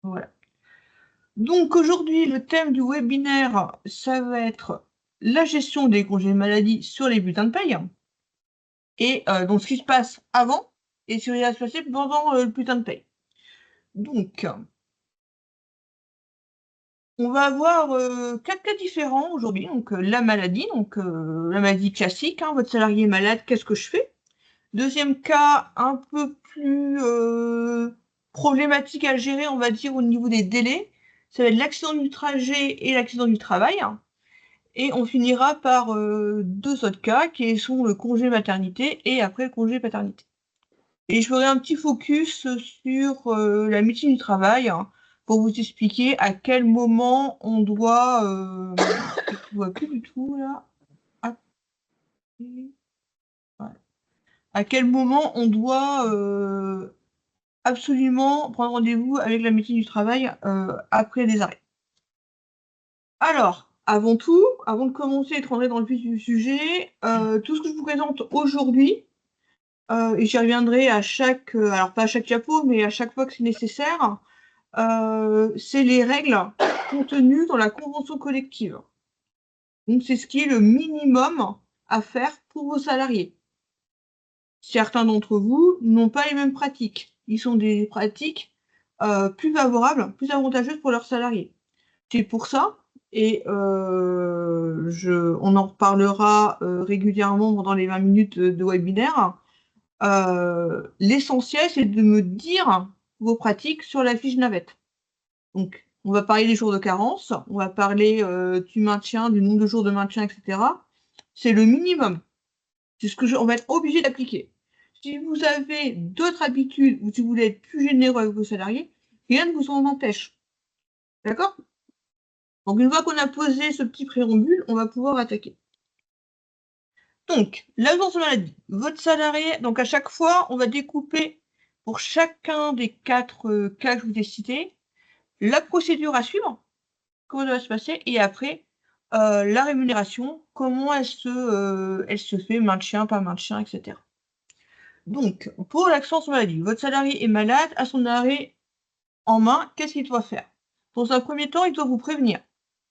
Voilà. Donc aujourd'hui, le thème du webinaire, ça va être la gestion des congés maladie sur les bulletins de paye. Et donc ce qui se passe avant et ce qui va se passer pendant le bulletin de paye. Donc, on va avoir 4 cas différents aujourd'hui. Donc la maladie, la maladie classique, hein, votre salarié est malade, qu'est-ce que je fais? Deuxième cas, un peu plus problématique à gérer, on va dire, au niveau des délais. Ça va être l'accident du trajet et l'accident du travail. Et on finira par 2 autres cas, qui sont le congé maternité et après le congé paternité. Et je ferai un petit focus sur la médecine du travail, hein, pour vous expliquer à quel moment on doit... je ne vois plus du tout là. Ah, voilà. À quel moment on doit absolument prendre rendez-vous avec la médecine du travail après des arrêts. Alors, avant tout, avant de commencer et de rentrer dans le vif du sujet, tout ce que je vous présente aujourd'hui, et j'y reviendrai à chaque, alors pas à chaque diapo, mais à chaque fois que c'est nécessaire, c'est les règles contenues dans la convention collective. Donc c'est ce qui est le minimum à faire pour vos salariés. Certains d'entre vous n'ont pas les mêmes pratiques. Ils sont des pratiques plus favorables, plus avantageuses pour leurs salariés. C'est pour ça, et on en reparlera régulièrement pendant les 20 minutes de webinaire, l'essentiel, c'est de me dire vos pratiques sur la fiche navette. Donc, on va parler des jours de carence, on va parler du maintien, du nombre de jours de maintien, etc. C'est le minimum. C'est ce que on va être obligé d'appliquer. Si vous avez d'autres habitudes ou si vous voulez être plus généreux avec vos salariés, rien ne vous en empêche. D'accord? Donc, une fois qu'on a posé ce petit préambule, on va pouvoir attaquer. Donc, l'assurance maladie. Votre salarié, donc à chaque fois, on va découper pour chacun des 4 cas que je vous ai cités, la procédure à suivre, comment ça va se passer, et après, la rémunération, comment elle se fait, maintien, pas maintien, etc. Donc, pour l'assurance maladie, votre salarié est malade, à son arrêt en main, qu'est-ce qu'il doit faire? Dans un premier temps, il doit vous prévenir.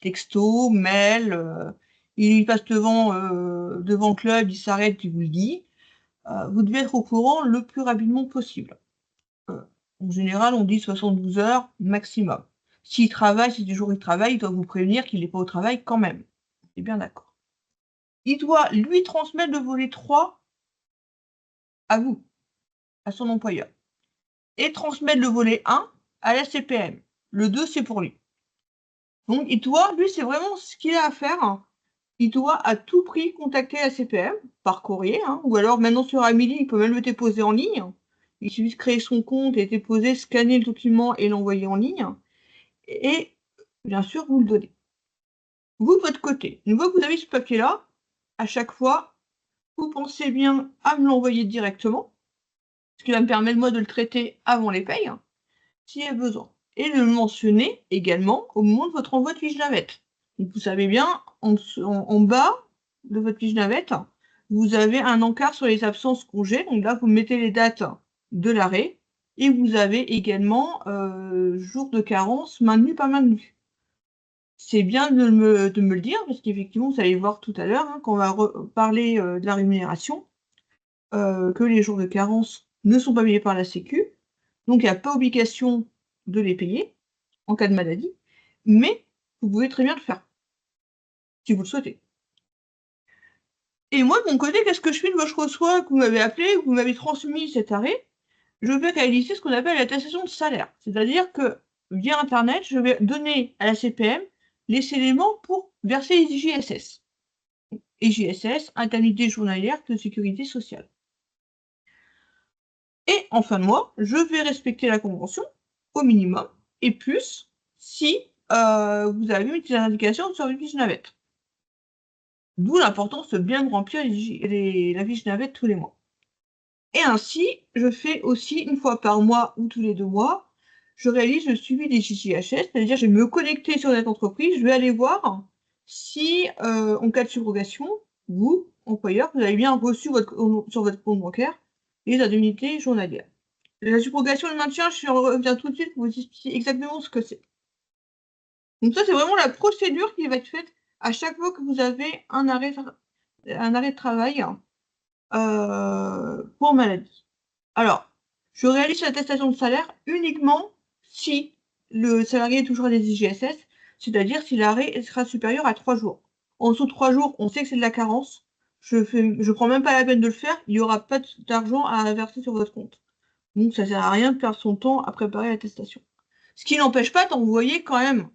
Texto, mail, il passe devant le club, il s'arrête, il vous le dit. Vous devez être au courant le plus rapidement possible. En général, on dit 72 heures maximum. S'il travaille, si du jour il travaille, il doit vous prévenir qu'il n'est pas au travail quand même. C'est bien d'accord. Il doit lui transmettre le volet 3 à vous, à son employeur. Et transmettre le volet 1 à la CPM. Le 2, c'est pour lui. Donc, il doit, lui, c'est vraiment ce qu'il a à faire. Il doit à tout prix contacter la CPM par courrier, hein, ou alors maintenant sur Amélie, il peut même le déposer en ligne. Il suffit de créer son compte et déposer, scanner le document et l'envoyer en ligne. Et bien sûr, vous le donnez. Vous, de votre côté, une fois que vous avez ce papier-là, à chaque fois, vous pensez bien à me l'envoyer directement, ce qui va me permettre, moi, de le traiter avant les payes, s'il y a besoin. Et de le mentionner également au moment de votre envoi de fiche navette. Donc, vous savez bien, en bas de votre fiche navette, vous avez un encart sur les absences congés. Donc là, vous mettez les dates de l'arrêt. Et vous avez également jour de carence maintenu, pas maintenu. C'est bien de me le dire, parce qu'effectivement, vous allez voir tout à l'heure, hein, quand on va parler de la rémunération, que les jours de carence ne sont pas payés par la Sécu. Donc, il n'y a pas obligation de les payer en cas de maladie, mais vous pouvez très bien le faire, si vous le souhaitez. Et moi, de mon côté, qu'est-ce que je fais une fois que je reçois, que vous m'avez appelé, que vous m'avez transmis cet arrêt? Je vais réaliser ce qu'on appelle l'attestation de salaire. C'est-à-dire que, via Internet, je vais donner à la CPM les éléments pour verser les IJSS. IJSS, indemnité journalière de sécurité sociale. Et en fin de mois, je vais respecter la convention au minimum, et plus si vous avez mis des indications sur une fiche navette. D'où l'importance de bien remplir la fiche navette tous les mois. Et ainsi, je fais aussi une fois par mois ou tous les 2 mois, je réalise le suivi des JJHS, c'est-à-dire je vais me connecter sur cette entreprise, je vais aller voir si, en cas de subrogation, vous, employeur, vous avez bien reçu sur votre compte bancaire les indemnités journalières. La subrogation de maintien, je reviens tout de suite pour vous expliquer exactement ce que c'est. Donc ça, c'est vraiment la procédure qui va être faite à chaque fois que vous avez un arrêt de travail pour maladie. Alors, je réalise l'attestation de salaire uniquement si le salarié est toujours à des IGSS, c'est-à-dire si l'arrêt sera supérieur à 3 jours. En dessous de 3 jours, on sait que c'est de la carence. Je prends même pas la peine de le faire, il n'y aura pas d'argent à verser sur votre compte. Donc ça sert à rien de perdre son temps à préparer l'attestation. Ce qui n'empêche pas d'envoyer quand même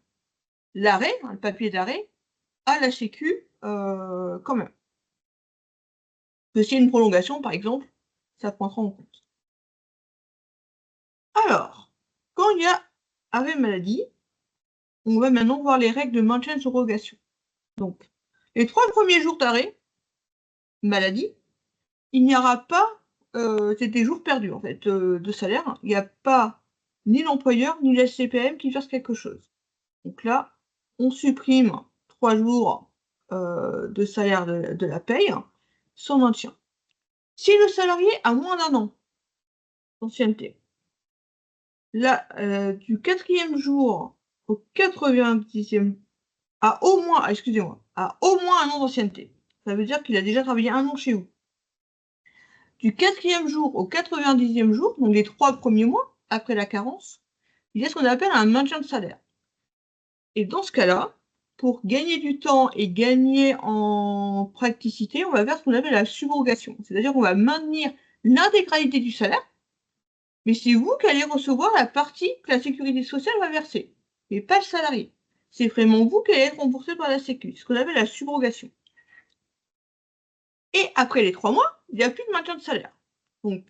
l'arrêt, le papier d'arrêt, à la Sécu quand même. Que s'il y a une prolongation, par exemple, ça prendra en compte. Alors, quand il y a arrêt maladie, on va maintenant voir les règles de maintien de surrogation. Donc, les 3 premiers jours d'arrêt maladie, il n'y aura pas, c'est des jours perdus en fait, de salaire. Il n'y a pas ni l'employeur ni la CPM qui fasse quelque chose. Donc là, on supprime 3 jours de salaire de la paye sans maintien. Si le salarié a moins d'1 an d'ancienneté, là, du 4e jour au 90e, à au moins, excusez-moi, à au moins 1 an d'ancienneté. Ça veut dire qu'il a déjà travaillé 1 an chez vous. Du 4e jour au 90e jour, donc les 3 premiers mois après la carence, il y a ce qu'on appelle un maintien de salaire. Et dans ce cas-là, pour gagner du temps et gagner en praticité, on va faire ce qu'on appelle la subrogation. C'est-à-dire qu'on va maintenir l'intégralité du salaire, mais c'est vous qui allez recevoir la partie que la sécurité sociale va verser, mais pas le salarié. C'est vraiment vous qui allez être remboursé par la Sécu, ce qu'on appelle la subrogation. Et après les 3 mois, il n'y a plus de maintien de salaire. Donc,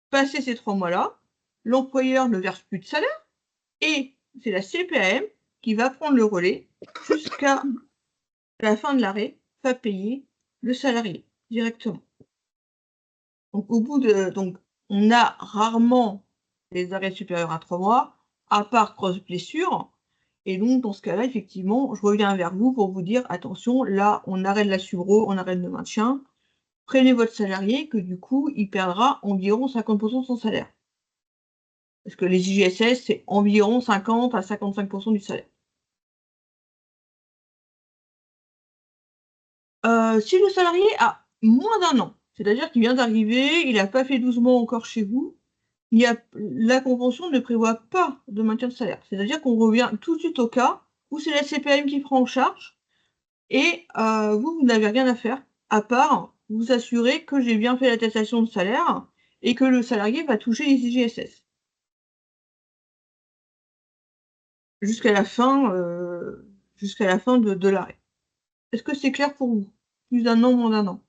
passé ces 3 mois-là, l'employeur ne verse plus de salaire et c'est la CPAM qui va prendre le relais jusqu'à la fin de l'arrêt, va payer le salarié directement. Donc, au bout de, donc, on a rarement des arrêts supérieurs à 3 mois, à part grosse blessure. Et donc, dans ce cas-là, effectivement, je reviens vers vous pour vous dire, attention, là, on arrête la subro, on arrête le maintien. Prenez votre salarié, que du coup, il perdra environ 50% de son salaire. Parce que les IGSS, c'est environ 50 à 55% du salaire. Si le salarié a moins d'1 an, c'est-à-dire qu'il vient d'arriver, il n'a pas fait 12 mois encore chez vous, la convention ne prévoit pas de maintien de salaire. C'est-à-dire qu'on revient tout de suite au cas où c'est la CPAM qui prend en charge et vous n'avez rien à faire, à part vous assurer que j'ai bien fait l'attestation de salaire et que le salarié va toucher les IGSS. Jusqu'à la fin de l'arrêt. Est-ce que c'est clair pour vous? Plus d'1 an, moins d'1 an?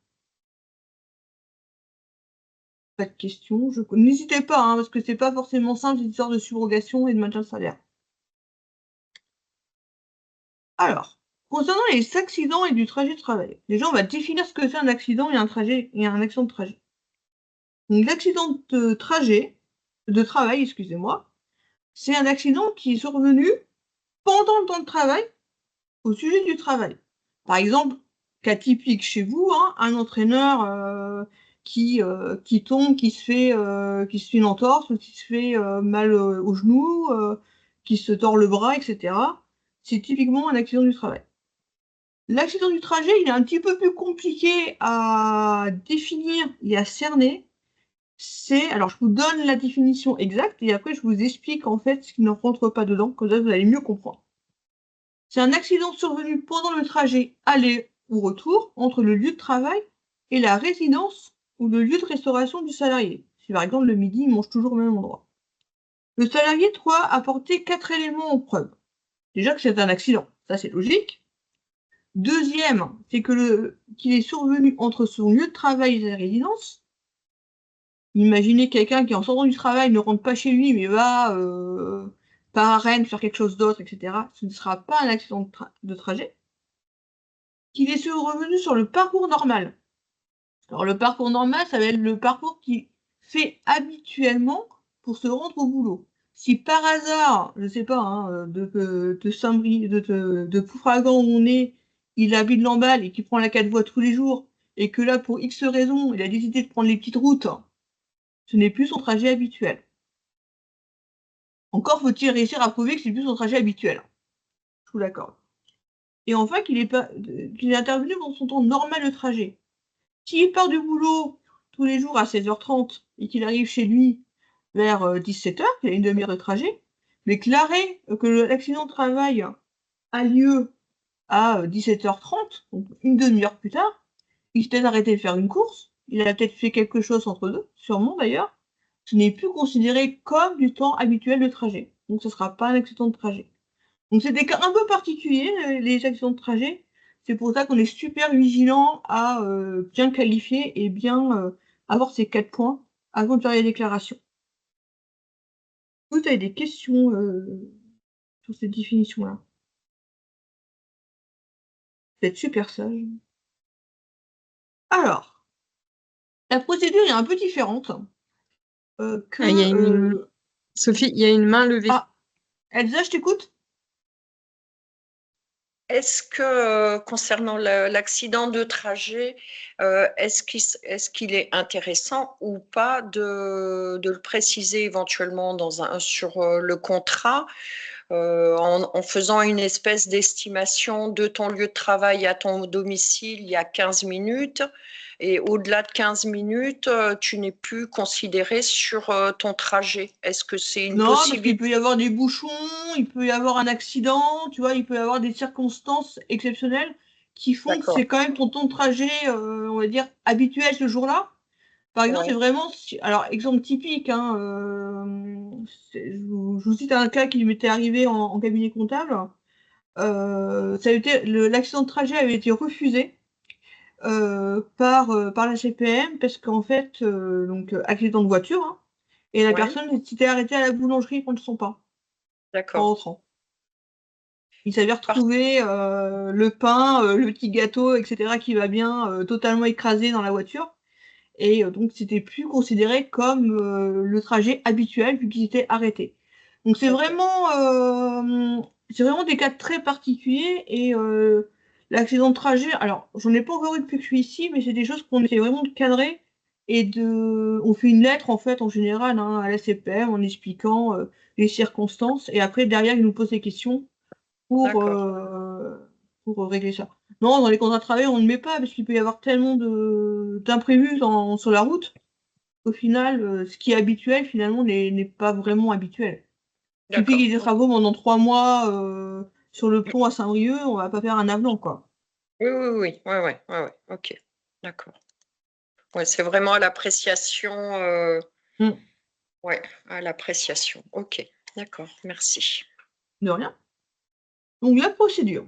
Pas de questions, n'hésitez pas, hein, parce que c'est pas forcément simple, cette histoire de subrogation et de maintien de salaire. Alors, concernant les accidents et du trajet de travail, déjà, on va définir ce que c'est un accident et un accident de trajet. Donc, l'accident de travail, excusez-moi, c'est un accident qui est survenu pendant le temps de travail au sujet du travail. Par exemple, cas typique chez vous, hein, un entraîneur qui tombe, qui se fait une entorse, ou qui se fait mal au genou, qui se tord le bras, etc. C'est typiquement un accident du travail. L'accident du trajet, il est un petit peu plus compliqué à définir et à cerner. Alors je vous donne la définition exacte et après je vous explique en fait ce qui ne rentre pas dedans, comme ça vous allez mieux comprendre. C'est un accident survenu pendant le trajet aller ou retour entre le lieu de travail et la résidence ou le lieu de restauration du salarié. Si par exemple le midi, il mange toujours au même endroit. Le salarié doit apporter 4 éléments en preuve. Déjà que c'est un accident, ça c'est logique. Deuxième, c'est qu'il est survenu entre son lieu de travail et sa résidence. Imaginez quelqu'un qui en sortant du travail ne rentre pas chez lui mais va part à Rennes faire quelque chose d'autre, etc. Ce ne sera pas un accident de trajet. Qu'il est revenu sur le parcours normal. Alors le parcours normal, ça va être le parcours qu'il fait habituellement pour se rendre au boulot. Si par hasard, je sais pas, hein, de Saint-Brie, de Ploufragan où on est, il habite Lamballe et qu'il prend la 4 voies tous les jours, et que là, pour X raisons, il a décidé de prendre les petites routes, ce n'est plus son trajet habituel. Encore faut-il réussir à prouver que c'est plus son trajet habituel. Je vous l'accorde. Et enfin, qu'il est intervenu dans son temps normal de trajet. S'il part du boulot tous les jours à 16h30 et qu'il arrive chez lui vers 17h, il a une demi-heure de trajet, mais que l'accident de travail a lieu à 17h30, donc une demi-heure plus tard, il s'est peut-être arrêté de faire une course, il a peut-être fait quelque chose entre deux, sûrement d'ailleurs, ce n'est plus considéré comme du temps habituel de trajet. Donc ce ne sera pas un accident de trajet. Donc c'est des cas un peu particuliers, les accidents de trajet. C'est pour ça qu'on est super vigilant à bien qualifier et bien avoir ces 4 points avant de faire les déclarations. Vous avez des questions sur cette définition-là? Vous êtes super sage. Alors, la procédure est un peu différente que... Sophie, il y a une main levée. Ah, Elsa, je t'écoute. Est-ce que concernant l'accident de trajet, est-ce qu'il est intéressant ou pas de le préciser éventuellement sur le contrat en faisant une espèce d'estimation de ton lieu de travail à ton domicile il y a 15 minutes et au-delà de 15 minutes, tu n'es plus considéré sur ton trajet. Est-ce que c'est une Non, parce possibilité? qu'il peut y avoir des bouchons, il peut y avoir un accident, tu vois, il peut y avoir des circonstances exceptionnelles qui font que c'est quand même ton temps de trajet, on va dire, habituel ce jour-là. Par exemple, c'est vraiment... Alors, exemple typique, hein, je vous cite un cas qui m'était arrivé en cabinet comptable. L'accident de trajet avait été refusé par la CPM parce qu'en fait, donc accident de voiture, hein, et la personne s'était arrêtée à la boulangerie prendre son pain en rentrant. Il s'avère retrouver le pain, le petit gâteau, etc. qui va bien, totalement écrasé dans la voiture. Et donc, c'était plus considéré comme le trajet habituel vu qu'ils étaient arrêtés. Donc, c'est vraiment des cas très particuliers et l'accident de trajet, alors, j'en ai pas encore eu depuis que je suis ici, mais c'est des choses qu'on essaie vraiment de cadrer et on fait une lettre, en fait, en général, hein, à la CPM en expliquant les circonstances et après, derrière, ils nous posent des questions pour régler ça. Non, dans les contrats de travail, on ne met pas parce qu'il peut y avoir tellement d'imprévus sur la route. Au final, ce qui est habituel, finalement, n'est pas vraiment habituel. Il suffit qu'il y ait des travaux pendant 3 mois sur le pont à Saint-Brieuc, on va pas faire un avenant, quoi. Oui, ok, d'accord. Ouais, c'est vraiment à l'appréciation. Ouais, à l'appréciation. Ok, d'accord, merci. De rien. Donc, la procédure.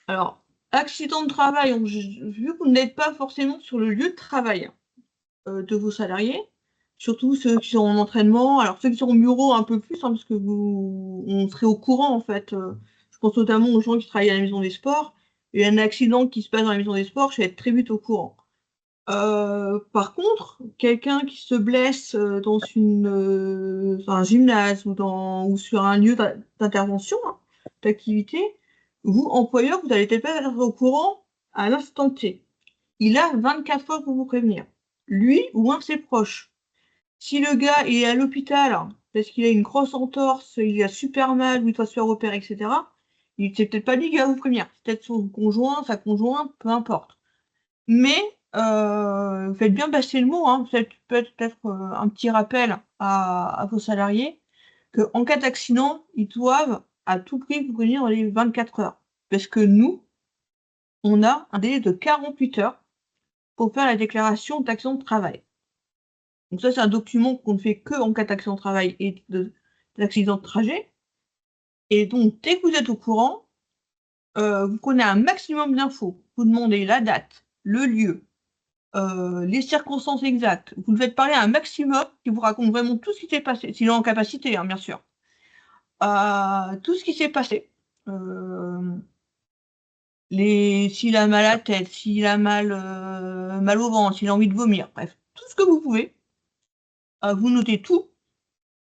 Alors, accident de travail, vu que vous n'êtes pas forcément sur le lieu de travail de vos salariés, surtout ceux qui sont en entraînement, alors ceux qui sont au bureau un peu plus, hein, parce que on serait au courant en fait. Je pense notamment aux gens qui travaillent à la maison des sports. Il y a un accident qui se passe dans la maison des sports, je vais être très vite au courant. Par contre, quelqu'un qui se blesse dans un gymnase ou sur un lieu d'intervention, hein, d'activité, vous, employeur, vous allez peut-être pas être au courant à l'instant T. Il a 24 heures pour vous prévenir. Lui ou un de ses proches. Si le gars est à l'hôpital parce qu'il a une grosse entorse, il a super mal, ou il doit se faire opérer, etc., c'est peut-être pas lui qui va vous prévenir. C'est peut-être son conjoint, sa conjointe, peu importe. Mais faites bien passer le mot, hein. Peut-être un petit rappel à vos salariés qu'en cas d'accident, ils doivent à tout prix vous prévenir dans les 24 heures. Parce que nous, on a un délai de 48 heures pour faire la déclaration d'accident de travail. Donc ça, c'est un document qu'on ne fait que en cas d'accident de travail et d'accident de trajet. Et donc, dès que vous êtes au courant, vous prenez un maximum d'infos. Vous demandez la date, le lieu, les circonstances exactes. Vous le faites parler à un maximum qui vous raconte vraiment tout ce qui s'est passé, s'il est en capacité, hein, bien sûr. Tout ce qui s'est passé. S'il a mal à la tête, s'il a mal au ventre, s'il a envie de vomir, bref, tout ce que vous pouvez. Vous notez tout.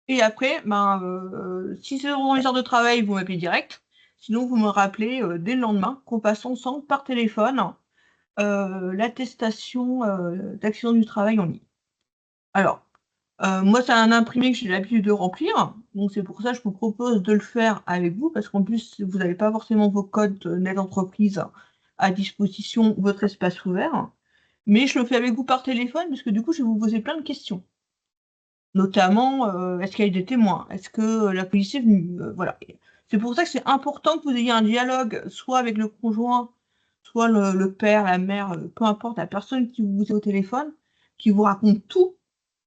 Et après, si c'est dans les heures de travail, vous m'appelez direct. Sinon, vous me rappelez dès le lendemain qu'on passe ensemble par téléphone l'attestation d'accident du travail en ligne. Alors, Moi, c'est un imprimé que j'ai l'habitude de remplir, donc c'est pour ça que je vous propose de le faire avec vous, parce qu'en plus, vous n'avez pas forcément vos codes net entreprise à disposition, votre espace ouvert, mais je le fais avec vous par téléphone, parce que du coup, je vais vous poser plein de questions. Notamment, est-ce qu'il y a eu des témoins? Est-ce que la police est venue? Voilà. C'est pour ça que c'est important que vous ayez un dialogue, soit avec le conjoint, soit le père, la mère, peu importe, la personne qui vous est au téléphone, qui vous raconte tout,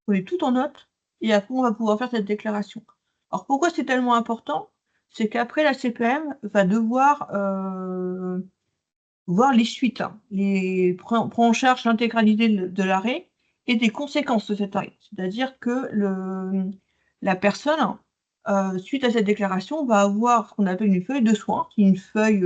prenez tout en note, et après on va pouvoir faire cette déclaration. Alors pourquoi c'est tellement important? C'est qu'après la CPM va devoir voir les suites, hein, prend en charge l'intégralité de l'arrêt et des conséquences de cet arrêt. C'est-à-dire que la personne, suite à cette déclaration, va avoir ce qu'on appelle une feuille de soins, qui est une feuille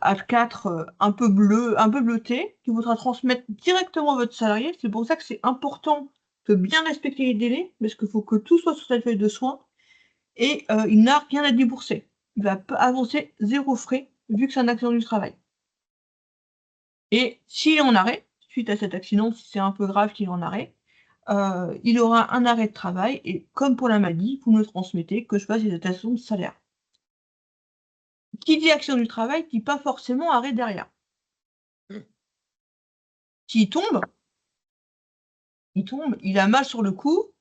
A4 un peu bleutée, qui voudra transmettre directement à votre salarié. C'est pour ça que c'est important de bien respecter les délais, parce qu'il faut que tout soit sur cette feuille de soins, et il n'a rien à débourser. Il va avancer 0 frais, vu que c'est un accident du travail. Et s'il est en arrêt, suite à cet accident, si c'est un peu grave qu'il est en arrêt, il aura un arrêt de travail, et comme pour la maladie, vous me transmettez que je fasse des attestations de salaire. Qui dit accident du travail, dit pas forcément arrêt derrière. S'il tombe, il a mal sur le coup,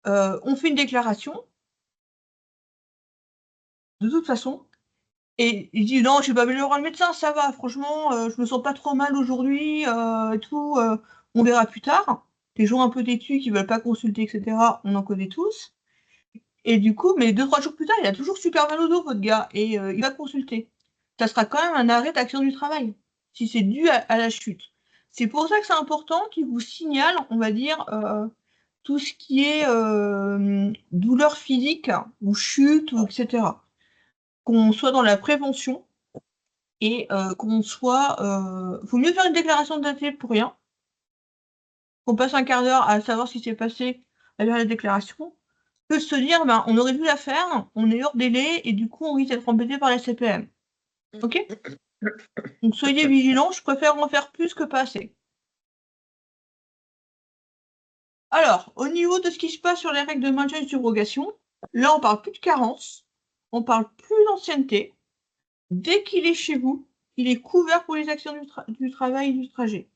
on fait une déclaration, de toute façon, et il dit non, je vais pas aller voir le médecin, ça va, franchement, je me sens pas trop mal aujourd'hui, et tout, on verra plus tard. Les gens un peu têtus qui veulent pas consulter, etc., on en connaît tous. Et du coup, mais 2-3 jours plus tard, il a toujours super mal au dos, votre gars, et il va consulter. Ça sera quand même un arrêt d'accident du travail, si c'est dû à la chute. C'est pour ça que c'est important qu'il vous signale, on va dire, tout ce qui est douleur physique, ou chute, ou etc. Qu'on soit dans la prévention, et qu'on soit... Faut mieux faire une déclaration d'intérêt pour rien, qu'on passe un quart d'heure à savoir ce qui s'est passé à lire la déclaration, que se dire, ben, on aurait dû la faire, on est hors délai, et du coup, on risque d'être embêté par la CPM. Ok? Donc, soyez vigilants, je préfère en faire plus que pas assez. Alors, au niveau de ce qui se passe sur les règles de maintien et de subrogation, là, on parle plus de carence, on parle plus d'ancienneté. Dès qu'il est chez vous, il est couvert pour les actions du travail et du trajet.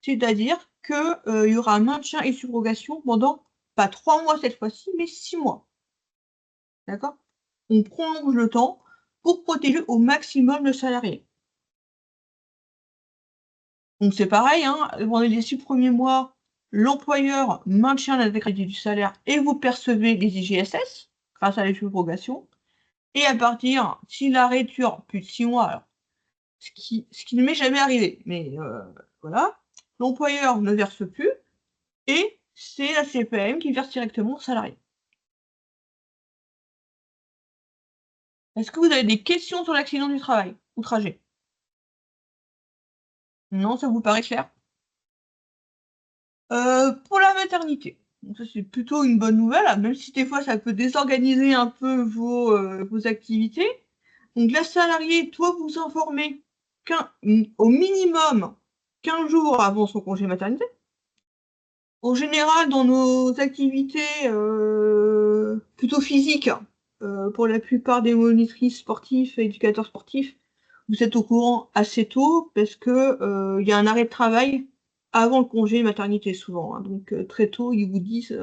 C'est-à-dire qu'il y aura un maintien et subrogation pendant, pas 3 mois cette fois-ci, mais 6 mois. D'accord? On prolonge le temps pour protéger au maximum le salarié. Donc c'est pareil, hein, pendant les 6 premiers mois, l'employeur maintient l'intégralité du salaire et vous percevez les IGSS grâce à la subrogation. Et à partir, si l'arrêt dure plus de 6 mois, alors, ce qui ne m'est jamais arrivé, mais voilà, l'employeur ne verse plus et c'est la CPM qui verse directement au salarié. Est-ce que vous avez des questions sur l'accident du travail ou trajet? Non, ça vous paraît clair? Pour la maternité, donc ça c'est plutôt une bonne nouvelle, même si des fois ça peut désorganiser un peu vos activités. Donc la salariée doit vous informer au minimum 15 jours avant son congé maternité. En général, dans nos activités plutôt physiques, pour la plupart des monitrices sportives et éducateurs sportifs, vous êtes au courant assez tôt parce que y a un arrêt de travail avant le congé maternité souvent, hein. Donc très tôt, ils vous disent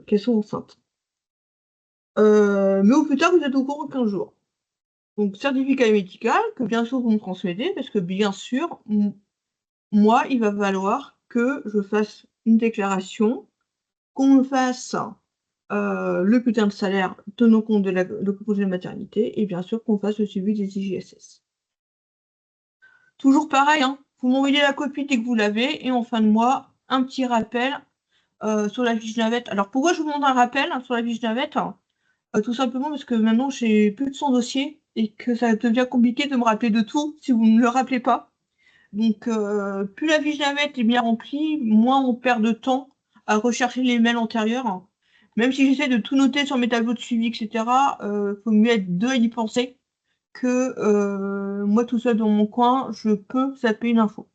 qu'elles sont enceintes. Mais au plus tard, vous êtes au courant 15 jours. Donc certificat médical que bien sûr vous me transmettez parce que bien sûr, moi, il va falloir que je fasse une déclaration, qu'on me fasse le bulletin de salaire tenant compte de le congé de maternité et bien sûr qu'on fasse le suivi des IGSS. Toujours pareil, hein, vous m'envoyez la copie dès que vous l'avez et en fin de mois, un petit rappel sur la fiche navette. Alors pourquoi je vous demande un rappel sur la fiche navette? Tout simplement parce que maintenant j'ai plus de son dossier et que ça devient compliqué de me rappeler de tout si vous ne me le rappelez pas. Donc plus la fiche navette est bien remplie, moins on perd de temps à rechercher les mails antérieurs. Même si j'essaie de tout noter sur mes tableaux de suivi, etc., faut mieux être deux à y penser que moi tout seul dans mon coin, je peux zapper une info.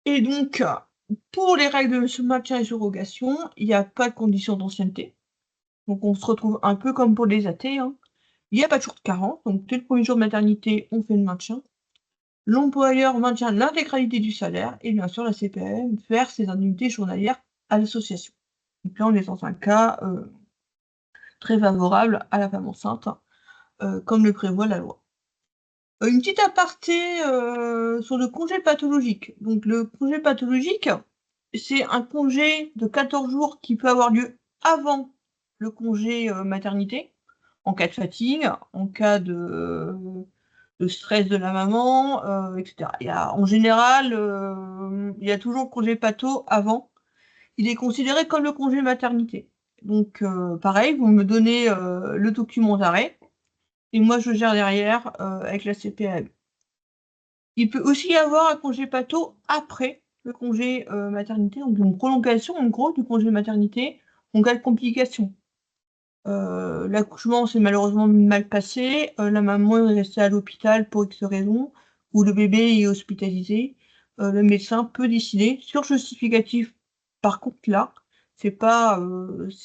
Et donc, pour les règles de maintien et surrogation, il n'y a pas de condition d'ancienneté. Donc, on se retrouve un peu comme pour les athées, hein. Il n'y a pas de jour de carence. Donc, dès le premier jour de maternité, on fait le maintien. L'employeur maintient l'intégralité du salaire et bien sûr, la CPAM verse ses indemnités journalières à l'association. Donc là, on est dans un cas très favorable à la femme enceinte, comme le prévoit la loi. Une petite aparté sur le congé pathologique. Donc le congé pathologique, c'est un congé de 14 jours qui peut avoir lieu avant le congé maternité, en cas de fatigue, en cas de stress de la maman, etc. En général, il y a toujours le congé patho avant. Il est considéré comme le congé maternité. Donc pareil, vous me donnez le document d'arrêt et moi je gère derrière avec la CPAM. Il peut aussi y avoir un congé patho après le congé maternité, donc une prolongation en gros du congé maternité en cas de complications. L'accouchement s'est malheureusement mal passé, la maman est restée à l'hôpital pour X raisons, ou le bébé est hospitalisé. Le médecin peut décider sur justificatif. Par contre là, c'est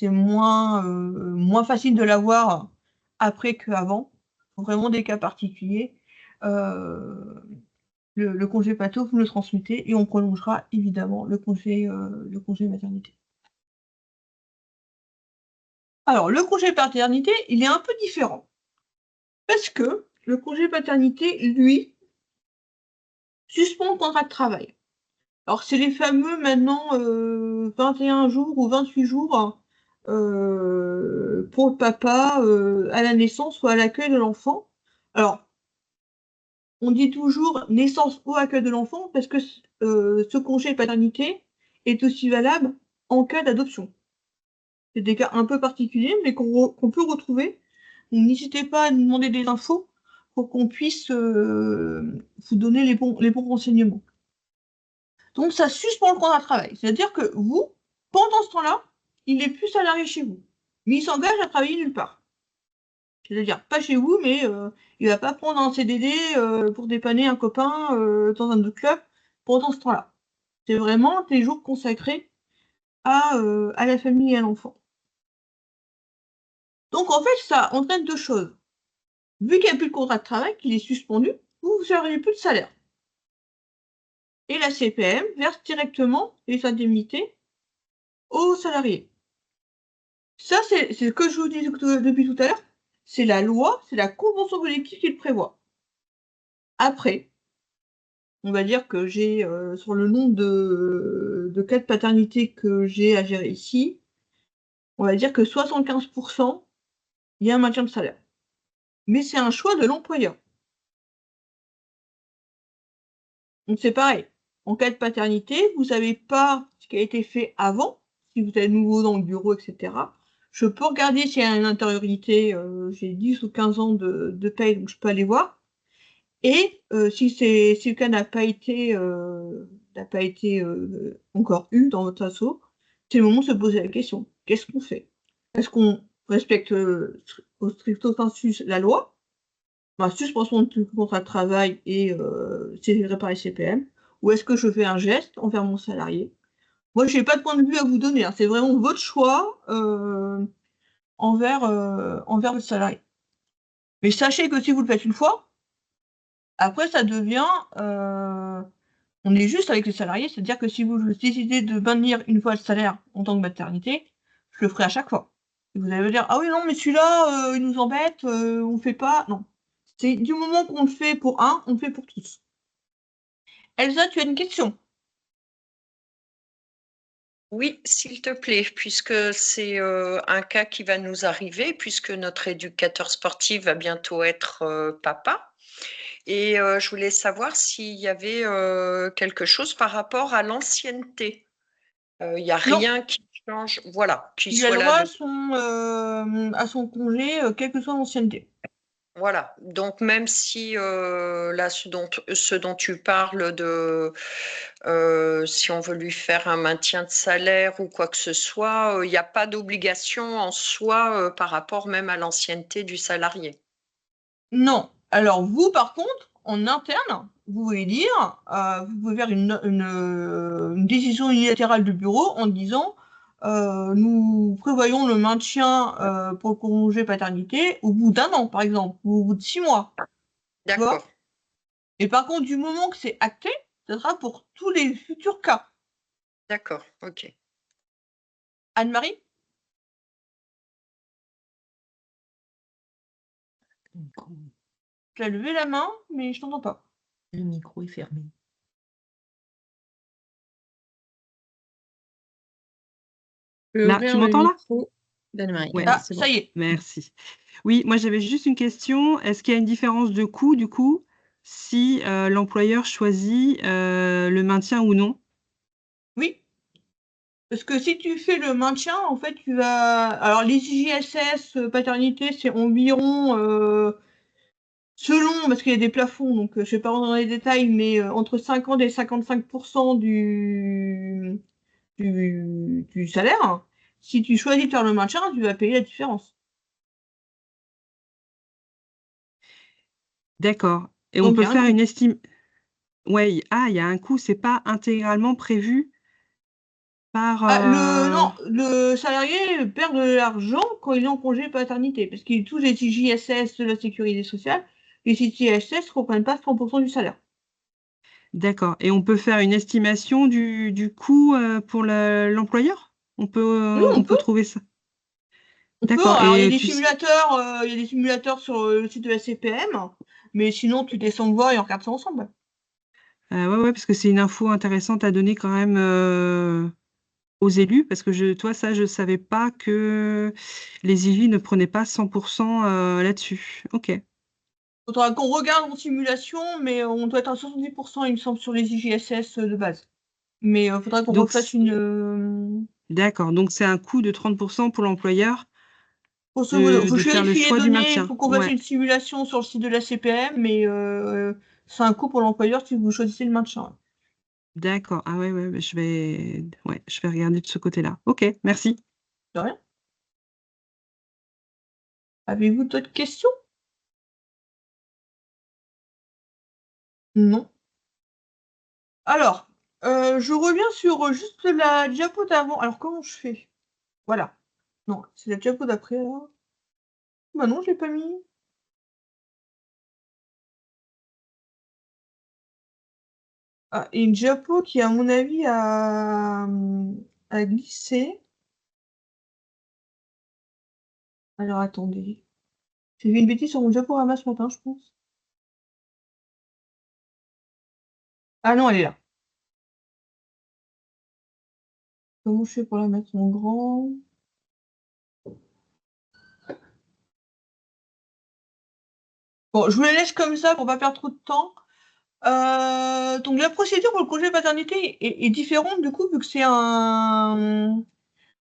moins facile de l'avoir après qu'avant. Vraiment des cas particuliers. Le congé pato, vous le transmettez et on prolongera évidemment le congé maternité. Alors, le congé paternité, il est un peu différent. Parce que le congé paternité, lui, suspend le contrat de travail. Alors, c'est les fameux maintenant 21 jours ou 28 jours hein, pour le papa à la naissance ou à l'accueil de l'enfant. Alors, on dit toujours naissance ou accueil de l'enfant parce que ce congé paternité est aussi valable en cas d'adoption. C'est des cas un peu particuliers, mais qu'on peut retrouver. Donc, n'hésitez pas à nous demander des infos pour qu'on puisse vous donner les bons renseignements. Donc, ça suspend le contrat de travail. C'est-à-dire que vous, pendant ce temps-là, il n'est plus salarié chez vous. Mais il s'engage à travailler nulle part. C'est-à-dire, pas chez vous, mais il ne va pas prendre un CDD pour dépanner un copain dans un autre club pendant ce temps-là. C'est vraiment des jours consacrés à la famille et à l'enfant. Donc, en fait, ça entraîne deux choses. Vu qu'il n'y a plus de contrat de travail, qu'il est suspendu, vous n'aurez plus de salaire. Et la CPM verse directement les indemnités aux salariés. Ça, c'est ce que je vous dis depuis tout à l'heure. C'est la loi, c'est la convention collective qui le prévoit. Après, on va dire que j'ai, sur le nombre de cas de paternité que j'ai à gérer ici, on va dire que 75%, il y a un maintien de salaire. Mais c'est un choix de l'employeur. Donc c'est pareil. En cas de paternité, vous ne savez pas ce qui a été fait avant, si vous êtes nouveau dans le bureau, etc. Je peux regarder s'il y a une intériorité, j'ai 10 ou 15 ans de paye, donc je peux aller voir. Et si le cas n'a pas été encore eu dans votre asso, c'est le moment de se poser la question. Qu'est-ce qu'on fait? Est-ce qu'on respecte au stricto sensu la loi? Suspension du contrat de travail et c'est géré par les CPM, ou est-ce que je fais un geste envers mon salarié? Moi, je n'ai pas de point de vue à vous donner, hein. C'est vraiment votre choix envers le salarié. Mais sachez que si vous le faites une fois, après, ça devient... on est juste avec les salariés, c'est-à-dire que si vous décidez de maintenir une fois le salaire en tant que maternité, je le ferai à chaque fois. Et vous allez me dire, ah oui, non, mais celui-là, il nous embête, on ne fait pas. Non. C'est du moment qu'on le fait pour un, on le fait pour tous. Elsa, tu as une question? Oui, s'il te plaît, puisque c'est un cas qui va nous arriver, puisque notre éducateur sportif va bientôt être papa. Et je voulais savoir s'il y avait quelque chose par rapport à l'ancienneté. Il n'y a Non. rien qui change, voilà, qui Il a soit le là. droit à son congé, quelle que soit l'ancienneté. Voilà, donc même si là, ce dont tu parles de si on veut lui faire un maintien de salaire ou quoi que ce soit, il n'y a pas d'obligation en soi par rapport même à l'ancienneté du salarié. Non. Alors vous, par contre, en interne, vous pouvez dire, vous pouvez faire une décision unilatérale du bureau en disant nous prévoyons le maintien pour le congé paternité au bout d'1 an, par exemple, ou au bout de 6 mois. Tu vois. D'accord. Et par contre, du moment que c'est acté, ce sera pour tous les futurs cas. D'accord, ok. Anne-Marie? Tu as levé la main, mais je t'entends pas. Le micro est fermé. Là, tu m'entends là? d'Anne-Marie. Ouais. Ah, C'est ça bon. y est. Merci. Oui, moi j'avais juste une question. Est-ce qu'il y a une différence de coût, du coup, si l'employeur choisit le maintien ou non? Oui. Parce que si tu fais le maintien, en fait, tu vas. Alors, les IJSS paternité, c'est environ, selon, parce qu'il y a des plafonds, donc je ne vais pas rentrer dans les détails, mais entre 50 et 55% du salaire. Si tu choisis de faire le maintien, tu vas payer la différence. D'accord. Et on Donc, il peut y a un faire coût. une estime. Ouais, il y a un coût, c'est pas intégralement prévu par. Non, le salarié perd de l'argent quand il est en congé paternité, parce qu'il touche les IJSS de la sécurité sociale. Les IJSS ne reprennent pas 100% du salaire. D'accord. Et on peut faire une estimation du coût pour l'employeur? Oui, On peut trouver ça. on peut. D'accord. Alors, il y a Et des simulateurs, il y a des simulateurs sur le site de la CPM, mais sinon, tu descends voir et on regarde ça ensemble. ouais, parce que c'est une info intéressante à donner quand même aux élus, parce que je savais pas que les IJ ne prenaient pas 100% là-dessus. Ok. Faudra qu'on regarde en simulation, mais on doit être à 70%, il me semble, sur les IJSS de base. Mais il faudra qu'on Donc, refasse une. d'accord. Donc, c'est un coût de 30% pour l'employeur Grosso modo, faut que de je faire le vérifie les choix du données, il maintien. faut qu'on fasse Ouais. une simulation sur le site de la CPM, mais c'est un coût pour l'employeur si vous choisissez le maintien. D'accord. Ah ouais, ouais, je vais regarder de ce côté-là. Ok, merci. De rien. Avez-vous d'autres questions? Non. Alors, je reviens sur juste la diapo d'avant. Alors, comment je fais? Voilà. Non, c'est la diapo d'après, là. Bah non, je l'ai pas mis. Ah, et une diapo qui, à mon avis, a glissé. Alors, attendez. J'ai fait une bêtise sur mon diaporama ce matin, je pense. Ah non, elle est là. Comment je fais pour la mettre en grand? Bon, je vous la laisse comme ça pour pas perdre trop de temps. Donc la procédure pour le congé paternité est différente du coup, vu que c'est un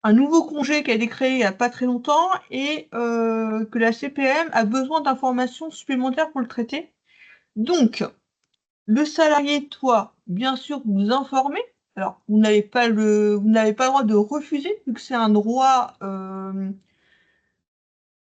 nouveau congé qui a été créé il n'y a pas très longtemps et que la CPM a besoin d'informations supplémentaires pour le traiter. Donc, le salarié, toi, bien sûr, vous informez. Alors, vous n'avez pas le droit de refuser, vu que c'est un droit.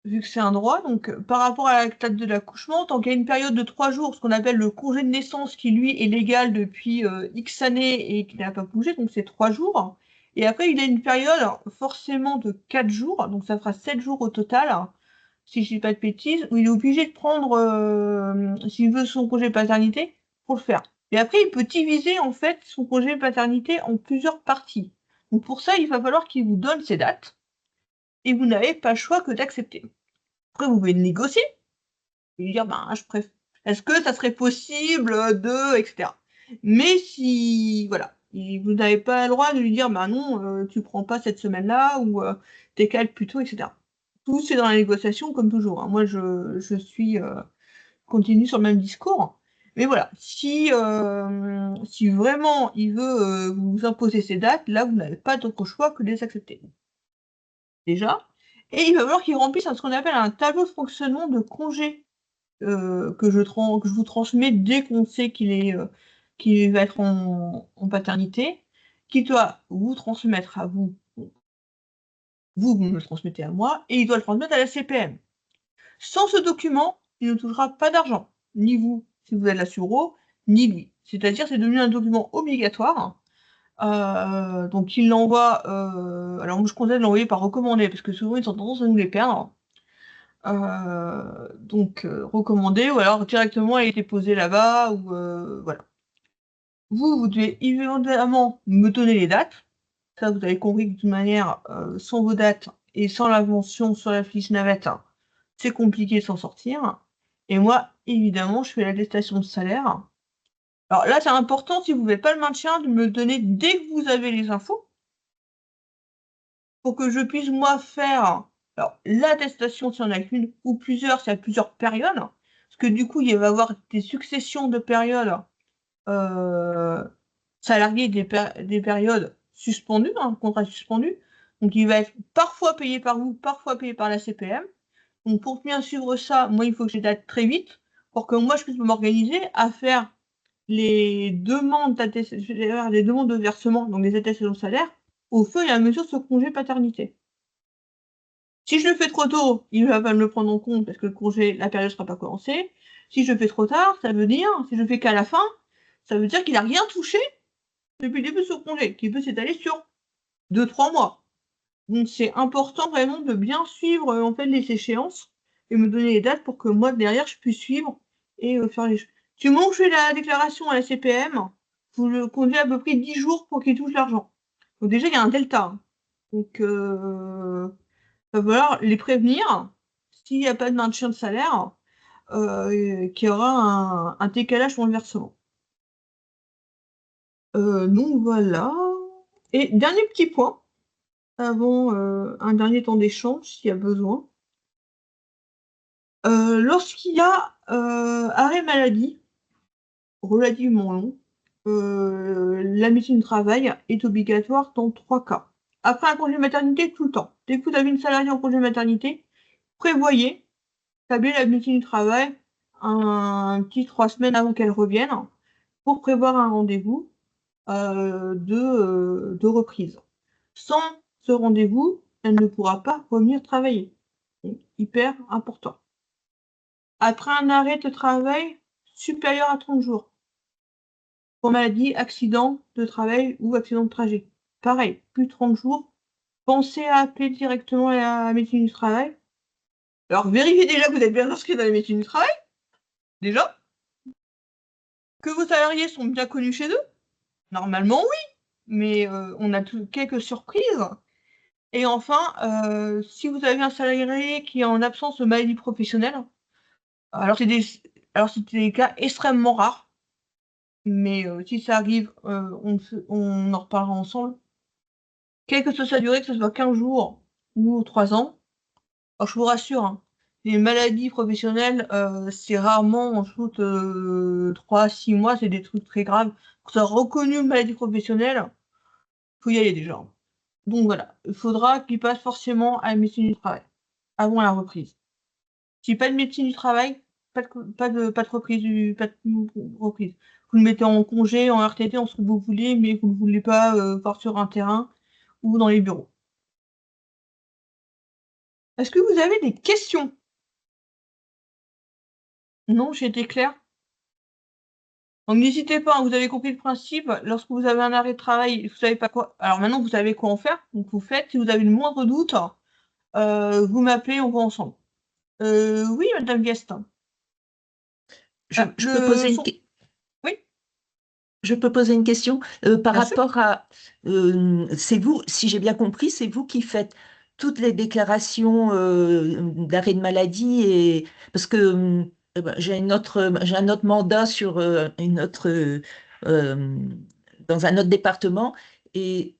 Vu que c'est un droit, donc par rapport à la date de l'accouchement, tant qu'il y a une période de 3 jours, ce qu'on appelle le congé de naissance, qui lui est légal depuis X années et qui n'a pas bougé, donc c'est 3 jours. Et après, il a une période forcément de 4 jours, donc ça fera 7 jours au total, si je dis pas de bêtises, où il est obligé de prendre, s'il veut son congé paternité, pour le faire. Et après, il peut diviser en fait son congé paternité en plusieurs parties. Donc pour ça, il va falloir qu'il vous donne ses dates, et vous n'avez pas le choix que d'accepter. Après, vous pouvez négocier et lui dire, ben, est-ce que ça serait possible de, etc. Mais si, voilà, vous n'avez pas le droit de lui dire, ben non, tu prends pas cette semaine-là ou t'es calme plutôt, etc. Tout c'est dans la négociation comme toujours, hein. Moi, je suis continue sur le même discours. Mais voilà, si vraiment il veut vous imposer ces dates, là, vous n'avez pas d'autre choix que de les accepter. Déjà. Et il va falloir qu'il remplisse ce qu'on appelle un tableau de fonctionnement de congé que je vous transmets dès qu'on sait qu'il va être en paternité, qui doit vous transmettre à vous, vous me le transmettez à moi, et il doit le transmettre à la CPM. Sans ce document, il ne touchera pas d'argent, ni vous, si vous êtes la subro, ni lui. C'est-à-dire, c'est devenu un document obligatoire. Donc, il l'envoie. Alors, moi, je conseille de l'envoyer par recommandé, parce que souvent, ils ont tendance à nous les perdre. Donc, recommandé, ou alors directement, il a été posé là-bas, ou voilà. Vous devez évidemment me donner les dates. Ça, vous avez compris que de toute manière, sans vos dates et sans la mention sur la fiche navette, c'est compliqué de s'en sortir. Et moi, évidemment, je fais l'attestation de salaire. Alors là, c'est important, si vous ne voulez pas le maintien, de me le donner dès que vous avez les infos, pour que je puisse, moi, faire l'attestation s'il y en a qu'une, ou plusieurs, s'il y a plusieurs périodes, parce que du coup, il va y avoir des successions de périodes salariés des périodes suspendues, contrat suspendu. Donc, il va être parfois payé par vous, parfois payé par la CPM. Donc, pour bien suivre ça, moi, il faut que j'ai date très vite pour que moi, je puisse m'organiser à faire les demandes de versement, donc les attestations de salaire, au fur et à mesure de ce congé paternité. Si je le fais trop tôt, il va pas me le prendre en compte parce que le congé, la période ne sera pas commencée. Si je le fais trop tard, ça veut dire, si je le fais qu'à la fin, ça veut dire qu'il n'a rien touché depuis le début de ce congé, qui peut s'étaler sur 2-3 mois. Donc c'est important vraiment de bien suivre en fait les échéances et me donner les dates pour que moi derrière je puisse suivre et faire les choses. Du moment que je fais la déclaration à la CPM, vous le conduisez à peu près 10 jours pour qu'il touche l'argent. Donc déjà il y a un delta. Donc il va falloir les prévenir s'il n'y a pas de maintien de salaire, qu'il y aura un décalage dans le versement. Donc voilà. Et dernier petit point, avant un dernier temps d'échange, s'il y a besoin. Lorsqu'il y a arrêt maladie relativement long, la médecine du travail est obligatoire dans 3 cas. Après un congé maternité, tout le temps. Dès que vous avez une salariée en congé maternité, prévoyez, tablez la médecine du travail un petit 3 semaines avant qu'elle revienne pour prévoir un rendez-vous de reprise. Sans ce rendez-vous, elle ne pourra pas revenir travailler. Donc, hyper important. Après un arrêt de travail supérieur à 30 jours, pour maladie, accident de travail ou accident de trajet. Pareil, plus de 30 jours, pensez à appeler directement la médecine du travail. Alors, vérifiez déjà que vous êtes bien inscrit dans la médecine du travail, déjà. Que vos salariés sont bien connus chez eux. Normalement, oui, mais on a quelques surprises. Et enfin, si vous avez un salarié qui est en absence de maladie professionnelle, alors c'est des cas extrêmement rares, mais si ça arrive, on en reparlera ensemble. Quelle que soit sa durée, que ce soit 15 jours ou 3 ans, alors je vous rassure, hein, les maladies professionnelles, c'est rarement en dessous de 3-6 mois, c'est des trucs très graves. Quand ça a reconnu une maladie professionnelle, faut y aller déjà. Donc voilà, il faudra qu'il passe forcément à la médecine du travail, avant la reprise. Si pas de médecine du travail, pas de reprise, pas de reprise. Vous le mettez en congé, en RTT, en ce que vous voulez, mais vous ne voulez pas voir sur un terrain ou dans les bureaux. Est-ce que vous avez des questions? Non, j'ai été claire. Donc n'hésitez pas, vous avez compris le principe. Lorsque vous avez un arrêt de travail, vous savez pas quoi. Alors maintenant, vous savez quoi en faire. Donc vous faites. Si vous avez le moindre doute, vous m'appelez, on va ensemble. Oui, Madame Guest. Je peux poser une Oui. Je peux poser une question par Bien sûr. rapport à c'est vous, si j'ai bien compris, c'est vous qui faites toutes les déclarations d'arrêt de maladie et parce que j'ai un autre mandat sur dans un autre département et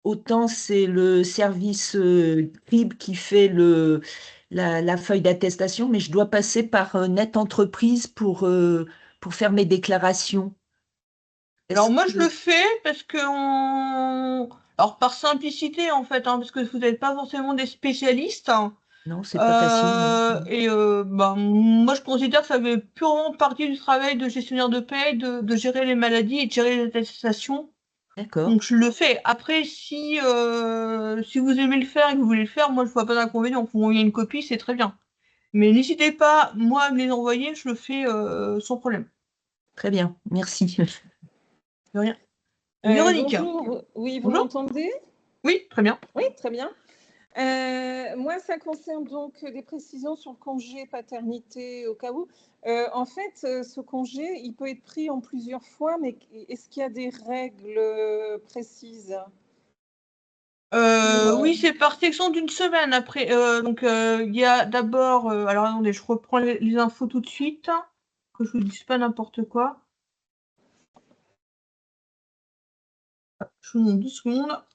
autant c'est le service CRIB qui fait la feuille d'attestation, mais je dois passer par Net Entreprise pour faire mes déclarations. Alors Est-ce moi je que... le fais parce que alors par simplicité en fait, parce que vous n'êtes pas forcément des spécialistes. Non, c'est pas facile, non. Et moi je considère que ça fait purement partie du travail de gestionnaire de paie de gérer les maladies et de gérer les attestations. D'accord. Donc je le fais. Après si vous aimez le faire et que vous voulez le faire, moi je vois pas d'inconvénient. Vous m'envoyez une copie, c'est très bien. Mais n'hésitez pas, moi, à me les envoyer, je le fais sans problème. Très bien, merci. De rien. Véronique. Bonjour, oui, vous Bonjour. m'entendez? Oui, très bien. Oui, très bien. Moi, ça concerne donc des précisions sur le congé paternité au cas où. En fait, ce congé, il peut être pris en plusieurs fois, mais est-ce qu'il y a des règles précises? Oui, c'est par section d'une semaine après. Donc, il y a d'abord. Alors, attendez, je reprends les infos tout de suite. Que je vous dise pas n'importe quoi. Je vous demande 2 secondes.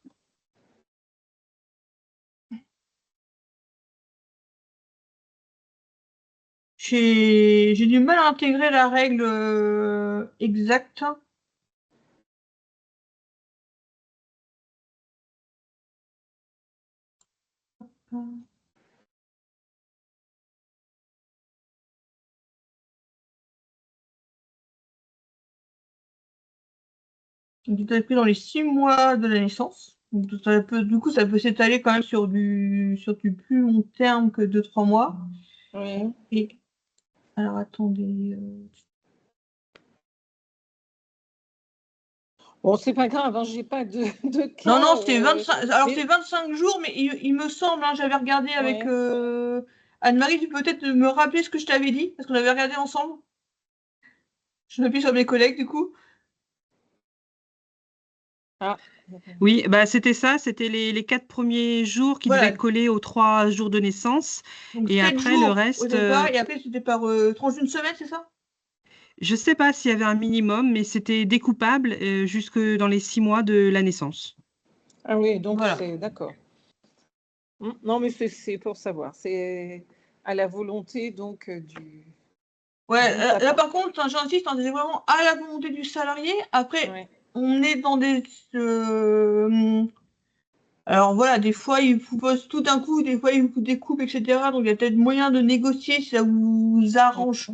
J'ai du mal à intégrer la règle exacte. Donc, tout à fait dans les 6 mois de la naissance. Donc, du coup, ça peut s'étaler quand même sur du plus long terme que 2-3 mois. Oui. Et alors, attendez. Bon, c'est pas grave, hein, j'ai pas de cas. Non, non, c'est 25. Alors, mais- c'est 25 jours, mais il me semble, hein, j'avais regardé avec Ouais. Anne-Marie, tu peux peut-être me rappeler ce que je t'avais dit, parce qu'on avait regardé ensemble. Je m'appuie sur mes collègues, du coup. Oui, bah, c'était ça, c'était les 4 premiers jours qui Voilà. devaient coller aux 3 jours de naissance. Donc, Et 7 après, le jours au reste, départ, et après, c'était par tranche d'une semaine, c'est ça? je ne sais pas s'il y avait un minimum, mais c'était découpable jusque dans les 6 mois de la naissance. Ah oui, donc Voilà. c'est d'accord. Non, mais c'est pour savoir. C'est à la volonté donc du. Ouais, du là, papa. par contre, hein, j'insiste, hein, c'est vraiment à la volonté du salarié. Après, Ouais. on est dans des. Alors voilà, des fois, ils vous posent tout d'un coup, des fois, ils vous découpent, etc. Donc, il y a peut-être moyen de négocier si ça vous arrange,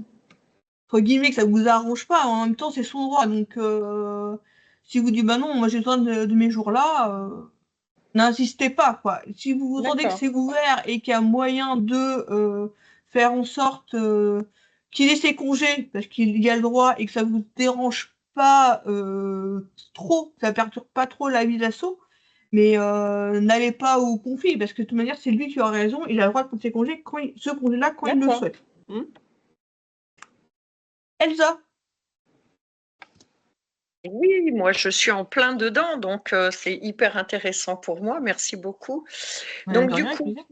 entre guillemets, que ça vous arrange pas. En même temps, c'est son droit. Donc, si vous dites, bah non, moi, j'ai besoin de mes jours-là, n'insistez pas, quoi. Si vous sentez que D'accord. c'est ouvert et qu'il y a moyen de faire en sorte qu'il ait ses congés, parce qu'il y a le droit et que ça vous dérange pas trop, ça perturbe pas trop la vie d'assaut, mais n'allez pas au conflit, parce que de toute manière, c'est lui qui a raison, il a le droit de prendre ses congés ce congé-là quand il le D'accord. souhaite. Elsa, Oui, moi je suis en plein dedans, donc c'est hyper intéressant pour moi. Merci beaucoup. Donc de du rien, avec coup, plaisir.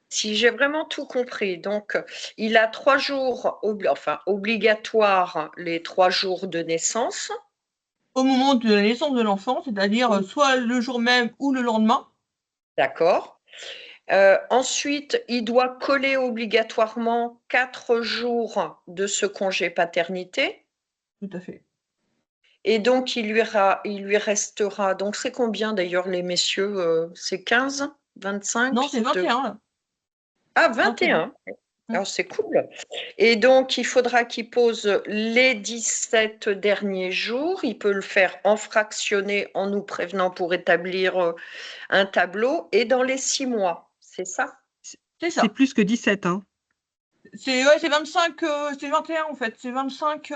si j'ai vraiment tout compris, donc il a 3 jours, obligatoires les 3 jours de naissance. Au moment de la naissance de l'enfant, c'est-à-dire Oui. soit le jour même ou le lendemain. D'accord. Ensuite, il doit coller obligatoirement 4 jours de ce congé paternité. Tout à fait. Et donc, il lui restera. Donc, c'est combien d'ailleurs, les messieurs? C'est 15, 25 Non, c'est 21, là. Ah, 21. 21. Alors, c'est cool. Et donc, il faudra qu'il pose les 17 derniers jours. Il peut le faire en fractionné en nous prévenant pour établir un tableau et dans les 6 mois. C'est ça? C'est C'est ça. plus que 17, hein. C'est 25, c'est 21 en fait. C'est 25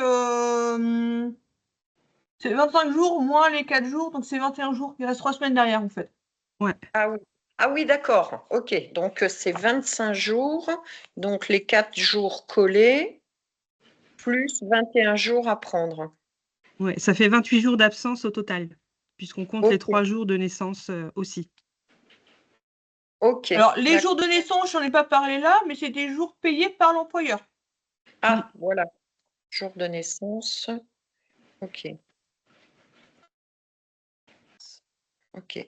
jours moins les 4 jours, donc c'est 21 jours. Il reste 3 semaines derrière en fait. Ouais. Ah oui. Ah oui, d'accord. OK. Donc, c'est 25 jours. Donc, les 4 jours collés, plus 21 jours à prendre. Ouais, ça fait 28 jours d'absence au total, puisqu'on compte les OK. 3 jours de naissance aussi. OK. Alors les D'accord. jours de naissance, j'en ai pas parlé là, mais c'est des jours payés par l'employeur. Ah, voilà. Jour de naissance. OK. OK.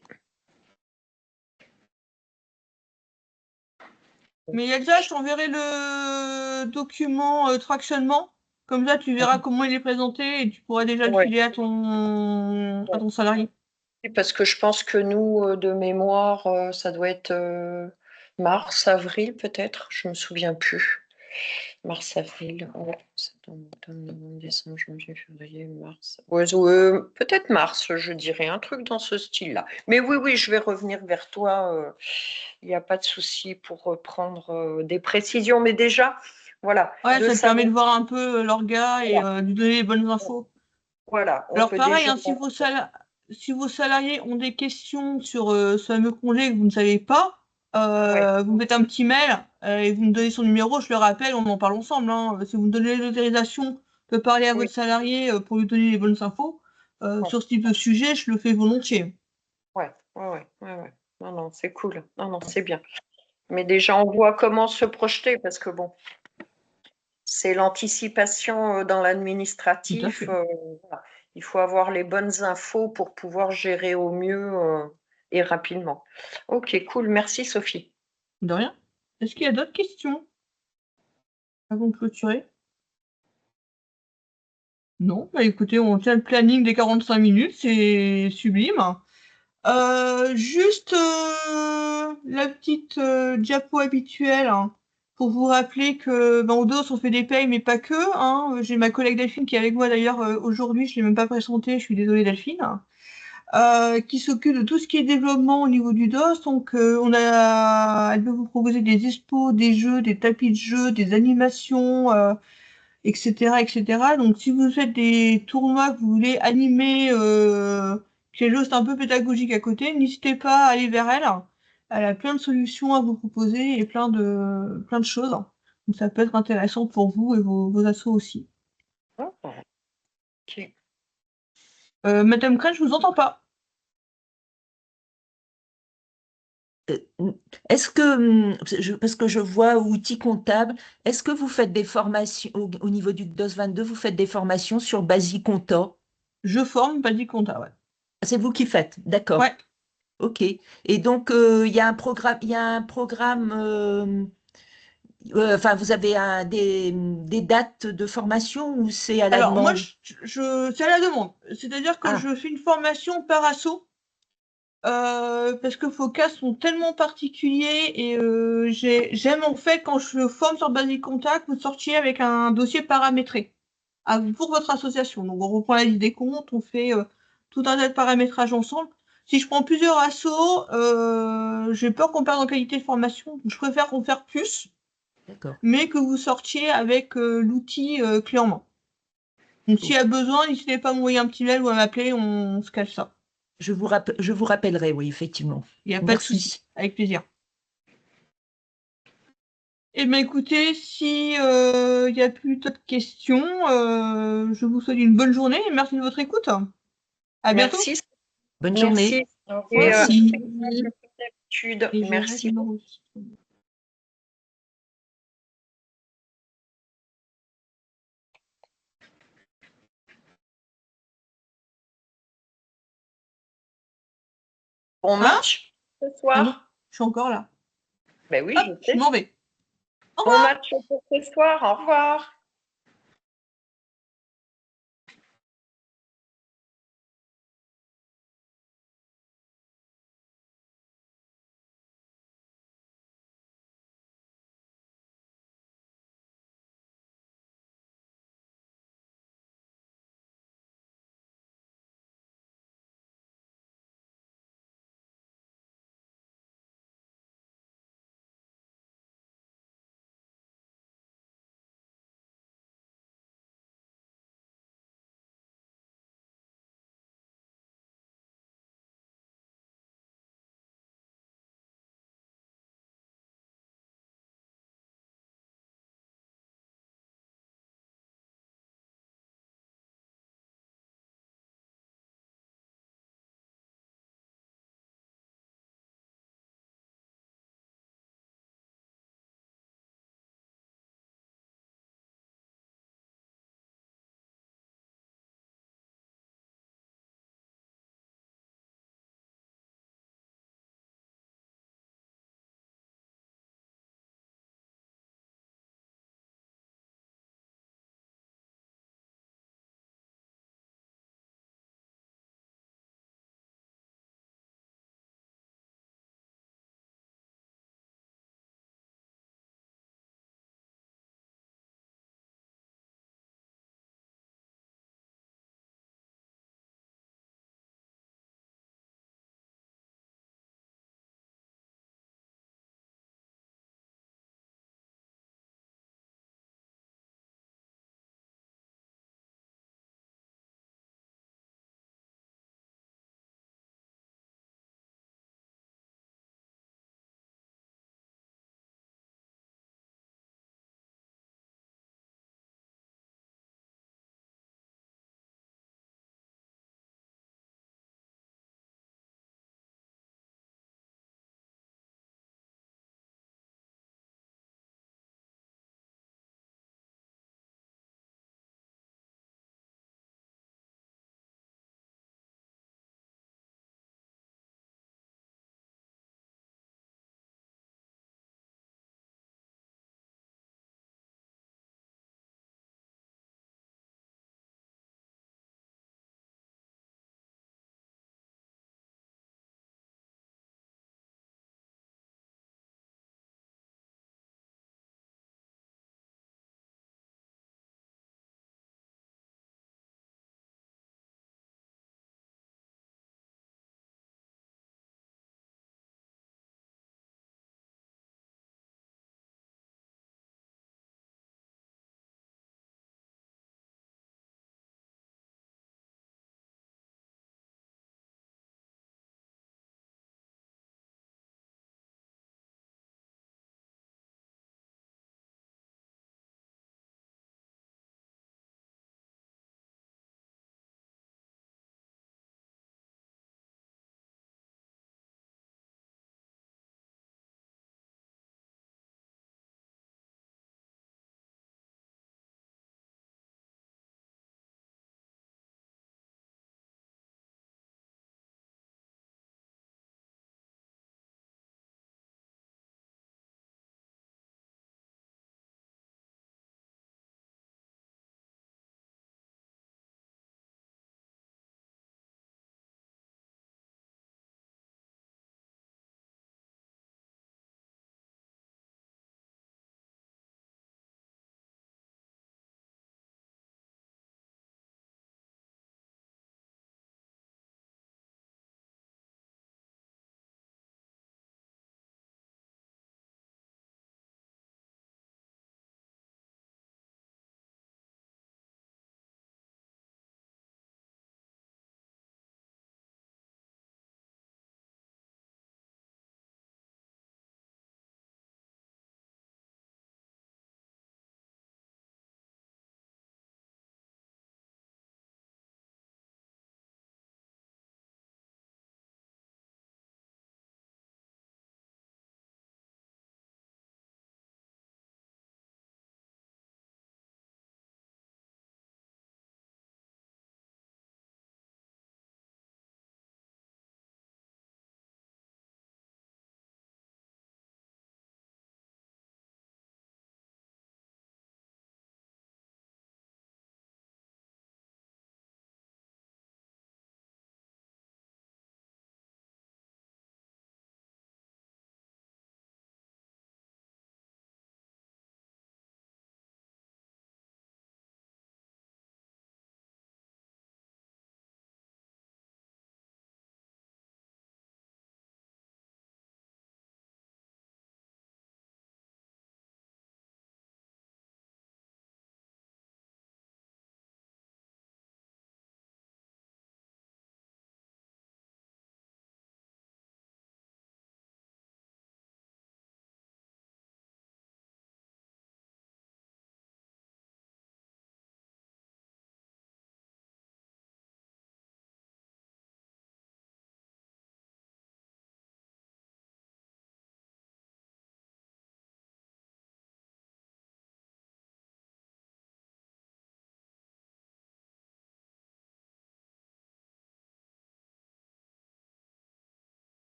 Mais Elsa, je t'enverrai le document tractionnement. Comme ça, tu verras comment il est présenté et tu pourras déjà le Ouais. filer à ton salarié. Parce que je pense que nous, de mémoire, ça doit être mars, avril peut-être. Je me souviens plus. Mars, avril, septembre, octobre, novembre, décembre, janvier, février, mars. Ouais, peut-être mars, je dirais, un truc dans ce style-là. Mais oui, je vais revenir vers toi. Il n'y a pas de souci pour reprendre des précisions. Mais déjà, Voilà. Ouais, de ça te permet de savoir- voir un peu l'orga et Voilà. de lui donner les bonnes infos. Voilà, on Alors peut pareil, déjà. hein, si vos salariés ont des questions sur ce fameux congé que vous ne savez pas, Ouais. vous me faites un petit mail et vous me donnez son numéro, je le rappelle, on en parle ensemble. Hein. Si vous me donnez l'autorisation de parler à Oui. votre salarié pour lui donner les bonnes infos, Ouais. sur ce type de sujet, je le fais volontiers. Ouais. Non, non, c'est cool. Non, non, c'est bien. Mais déjà, on voit comment se projeter parce que bon, c'est l'anticipation dans Tout à l'administratif. fait. Voilà. Il faut avoir les bonnes infos pour pouvoir gérer au mieux et rapidement. Ok, cool. Merci, Sophie. De rien. Est-ce qu'il y a d'autres questions avant de clôturer? Non, bah écoutez, on tient le planning des 45 minutes, c'est sublime. Juste la petite diapo habituelle hein, pour vous rappeler que au DOS on fait des payes mais pas que. Hein. J'ai ma collègue Delphine qui est avec moi d'ailleurs aujourd'hui, je ne l'ai même pas présentée, je suis désolée Delphine, qui s'occupe de tout ce qui est développement au niveau du DOS. Donc elle peut vous proposer des expos, des jeux, des tapis de jeux, des animations, etc., etc. Donc, si vous faites des tournois que vous voulez animer, quelque chose d'un peu pédagogique à côté, n'hésitez pas à aller vers elle. Elle a plein de solutions à vous proposer et plein de choses. Donc, ça peut être intéressant pour vous et vos assos aussi. Oh, ok. Madame Crane, je vous entends pas. Est-ce que, parce que je vois outils comptables, est-ce que vous faites des formations, au niveau du DOS 22, vous faites des formations sur Basicompta? Je forme, pas dit compta, ouais. C'est vous qui faites, d'accord. Ouais. Ok. Et donc, il y a un programme, enfin, vous avez des dates de formation ou c'est à la Alors, moi, demande? c'est à la demande. C'est-à-dire que Ah, je fais une formation par asso. Parce que vos cas sont tellement particuliers et j'aime en fait quand je forme sur Basic Contact, vous sortiez avec un dossier paramétré pour votre association. Donc on reprend la liste des comptes, on fait tout un tas de paramétrage ensemble. Si je prends plusieurs assos, j'ai peur qu'on perde en qualité de formation. Donc, je préfère en faire plus, d'accord. mais que vous sortiez avec l'outil clé en main. Donc s'il y a besoin, n'hésitez pas à m'envoyer un petit mail ou à m'appeler, on se cache ça. Je vous rappellerai, oui, effectivement. Il n'y a pas de Merci. souci, avec plaisir. Eh bien, écoutez, si il n'y a plus d'autres questions, je vous souhaite une bonne journée et merci de votre écoute. À bientôt. Merci. Bonne journée. Merci. Au revoir. Et Merci. impeccable comme d'habitude. Et j'arrête Merci. l'enregistrement. Bon Hein? match ce Ah non, soir. je suis encore là. Ben oui, Hop, je je sais. m'en vais. Au Bon revoir. match pour ce soir. Au revoir.